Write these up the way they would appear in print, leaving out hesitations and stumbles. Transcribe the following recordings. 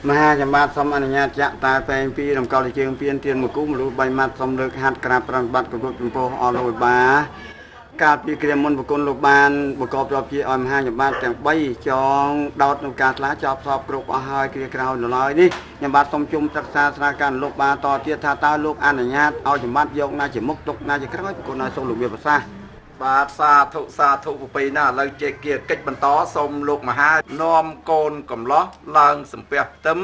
មហាចម្បាតសូមអនុញ្ញាតចាក់តាតែងពីរំកល់ជើងពៀនទៀនមកគុំរូប3ម៉ាត់សូមលើកហាត់ក្រាបប្រណិប័តគោរពចំពោះអស់លោកបាកាលពីគ្រាមុនបុគ្គលលោកបានបកបរាប់ជាឲ្យមហាចម្បាតទាំង3ចងដោតក្នុងការឆ្លាចប់សពគ្រប់អស់ហើយគ្រាក្រោយនៅឡើយនេះចម្បាតសូមជុំសិក្សាស្រាវការលោកបាតទៀតថាតើលោកអនុញ្ញាតឲ្យចម្បាតយកណាជាមុខទុកណាជាក្រោយបុគ្គលណាសូមលោកវាប្រសាសន៍បាទសាធុប្រពៃណាឥឡូវជាកិច្ចបន្តសូមលោកមហានាំកូនកំឡោះឡើងសំពះផ្ទឹម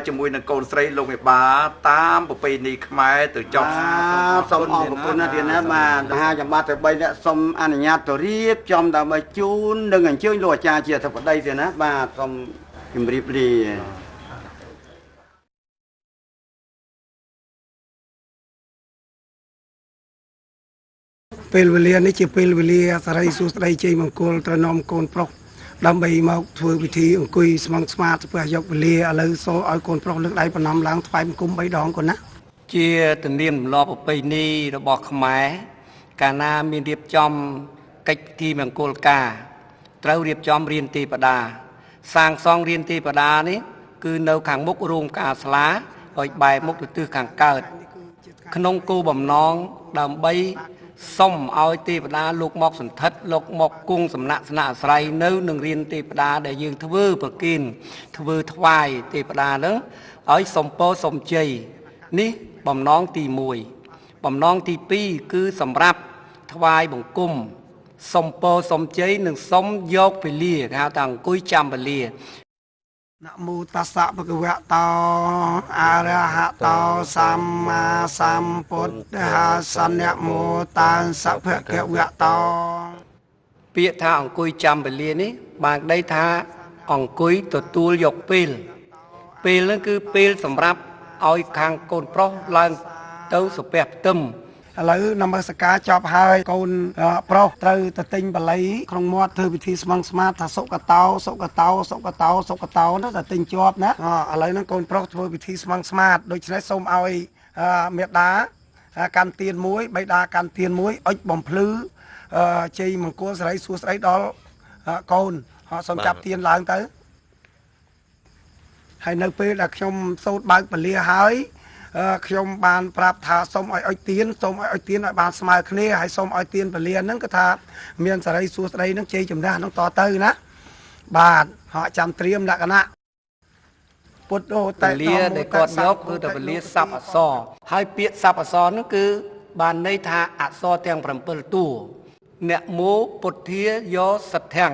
ជាមួយនឹងកូនស្រីលោកមេបាតាមប្រពៃណីខ្មែរទៅចប់សូមអរគុណណាស់ទៀតណាបាទមហាចម្បាតទៅ3នាក់សូមអនុញ្ញាតទៅរៀបចំដើម្បីជូននិងអញ្ជើញលោកអាចារ្យជាអធិបតីទៀតណាបាទសូមជម្រាបលាពេលវេលានេះជាពេលវេលាសារីសួស្តីជ័យមង្គលទៅនាំកូនប្រុសដើម្បីមកធ្វើពិធីអង្គុយស្មងស្មាតស្ពះយកវេលាឥឡូវសូមឲ្យកូនប្រុសលើកដៃប្រណម្យឡើងថ្វាយបង្គំ3ដងកូនណាជាទំនៀមទម្លាប់ប្រពៃណីរបស់ខ្មែរកាលណាមានរៀបចំកិច្ចពិធីមង្គលការត្រូវរៀបចំរៀនទេវតាសាងសង់រៀនទេវតានេះគឺនៅខាងមុខរោងការស្លាឲ្យបែរមុខទៅទិសខាងកើតក្នុងគោលបំណងដើម្បីសុំឲ្យទេវតាលោកមកសន្ធិដ្ឋលោកមកគង់សំណាក់ស្នាក់អាស្រ័យនៅនឹងរៀនទេវតាដែលយើងធ្វើប្រគិនធ្វើថ្វាយទេវតានឹងឲ្យសំពរសំជ័យនេះបំណងទី1បំណងទី2គឺសម្រាប់ថ្វាយបង្គំសំពរសំជ័យនិងសុំយកវេលាគេហៅថាអង្គុយចាំវេលាนะโมตัสสะภะคะวะโตอะระหะโตสัมมาสัมพุทธัสสะนะโมตัสสะภะคะវៈโตពាក្យថាអង្គុយចាំវេលានេះបានដីថាអង្គុយទទួលយកពេលហ្នឹងគឺពេលសម្រាប់ឲ្យខាងកូនប្រុសឡើងទៅសំពះផ្ទឹមឥឡូវនមស្ការចប់ហើយកូនប្រុសត្រូវទៅទិញបល័យក្នុងមាត់ធ្វើពិធីស្មងស្មាតថាសុកតោសុកតោសុកតោសុកតោណាតែទិញជាប់ណាឥឡូវហ្នឹងកូនប្រុសធ្វើពិធីស្មងស្មាតដូច្នេះសូមឲ្យមេដាកាន់ទៀនមួយបៃតាកាន់ទៀនមួយអុចបំភ្លឺជ័យមង្គលសិរីសួស្តីដល់កូនសូមចាប់ទៀនឡើងទៅហើយនៅពេលដែលខ្ញុំសូត្របើកពលាហើយខ្ញុំបានប្រាប់ថាសូមឲ្យអុចទៀនសូមឲ្យអុចទៀនឲ្យបានស្មើគ្នាហើយសូមឲ្យទៀនពលាហ្នឹងគឺថាមានសារីសួស្តីហ្នឹងជ័យជំនះហ្នឹងតទៅណាបាទហោចាំត្រៀមលក្ខណៈពុទ្ធោតែពលាដែលគាត់យកគឺតែពលាស័ព្ទអក្សរហើយពាក្យស័ព្ទអក្សរហ្នឹងគឺបានន័យថាអក្សរទាំង7តួអ្នកមោពុទ្ធាយោសទ្ធัง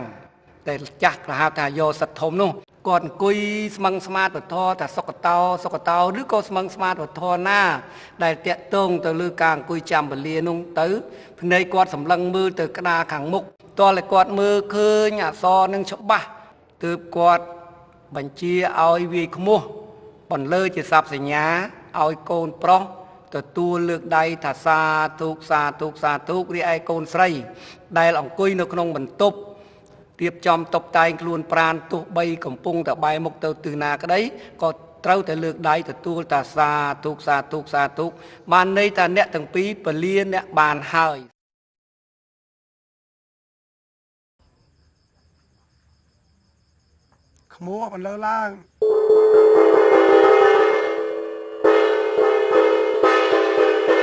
តែចាស់គេហៅថាយោសទ្ធធំនោះគាត់អង្គុយស្មឹងស្មាតវធថាសុកតោសុកតោឬក៏ស្មឹងស្មាតវធណាដែលតាក់ទងទៅលើការអង្គុយចាំវេលានោះទៅភ្នែកគាត់សម្លឹងមើលទៅក្តារខាងមុខតើគាត់មើលឃើញអក្សរនឹងច្បាស់ទើបគាត់បញ្ជាឲ្យវាយឃ្មោះបន្លឺជាស័ព្ទសញ្ញាឲ្យកូនប្រុសទទួលលើកដៃថាសាធុសាធុសាធុរីឯកូនស្រីដែលអង្គុយនៅក្នុងបន្ទប់រៀបចំតុបតែងខ្លួនប្រាណទោះបីកំពុងតែបែរមុខទៅទិសណាក្តីក៏ត្រូវតែលើកដៃទទួលតាសាធុសាធុសាធុបានន័យថាអ្នកទាំងពីរពលាអ្នកបានហើយខ្មោះបន្លឺឡើង